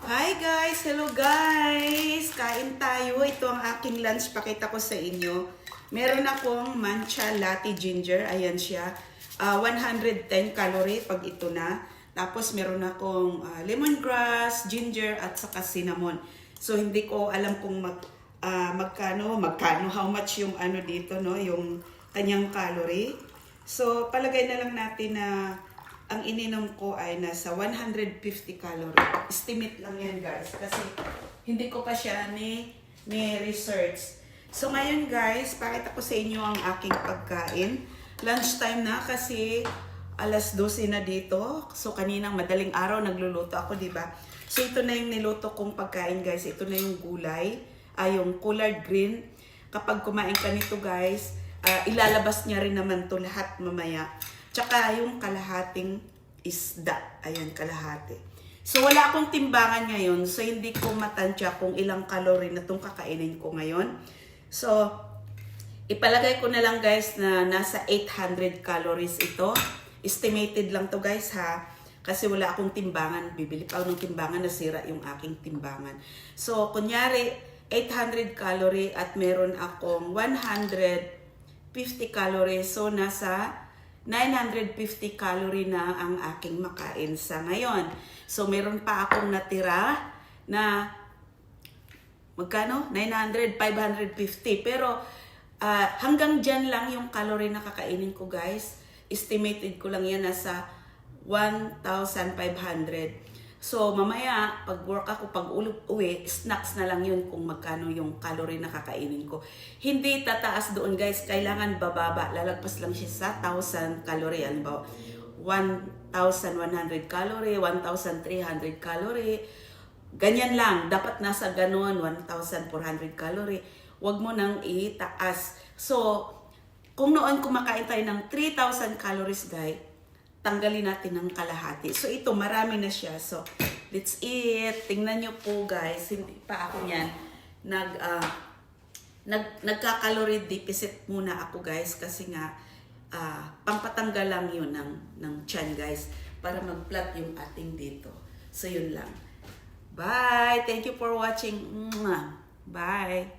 Hi guys! Hello guys! Kain tayo. Ito ang aking lunch. Pakita ko sa inyo. Meron akong matcha latte ginger. Ayan siya. 110 calorie pag ito na. Tapos meron akong lemongrass, ginger at saka cinnamon. So hindi ko alam kung magkano, how much yung ano dito, no? Yung kanyang calorie. So palagay na lang natin na ang ininom ko ay nasa 150 calorie. Estimate lang yan guys. Kasi hindi ko pa siya ni-research. So ngayon guys, pakita ko sa inyo ang aking pagkain. Lunchtime na kasi alas 12 na dito. So kaninang madaling araw nagluluto ako, di ba? So ito na yung niluto kong pagkain guys. Ito na yung gulay. Yung collard green. Kapag kumain ka nito guys, ilalabas niya rin naman to lahat mamaya. Tsaka yung kalahating isda. Ayan, kalahati. So, wala akong timbangan ngayon. So, hindi ko matansya kung ilang calorie na itong kakainin ko ngayon. So, ipalagay ko na lang guys na nasa 800 calories ito. Estimated lang to guys ha. Kasi wala akong timbangan. Bibili pa ako ng timbangan, nasira yung aking timbangan. So, kunyari, 800 calorie at meron akong 150 calories. So, nasa 950 calorie na ang aking makain sa ngayon. So, meron pa akong natira na magkano? 900, 550. Pero, hanggang dyan lang yung calorie na kakainin ko, guys. Estimated ko lang yan nasa 1,500. So, mamaya, pag work ako, pag uwi, snacks na lang yun kung magkano yung calorie na kakainin ko. Hindi tataas doon, guys. Kailangan bababa. Lalagpas lang siya sa 1,000 calorie. Ano ba? 1,100 calorie, 1,300 calorie. Ganyan lang. Dapat nasa ganon, 1,400 calorie. Huwag mo nang itaas. So, kung noon kumakain tayo ng 3,000 calories, guys, tanggalin natin ng kalahati. So, ito, marami na siya. So, let's eat. Tingnan nyo po, guys. Hindi pa ako yan. Nagka-calorie deficit muna ako, guys. Kasi nga, pampatanggal lang yun ng tiyan, guys. Para mag-flat yung ating dito. So, yun lang. Bye! Thank you for watching. Bye!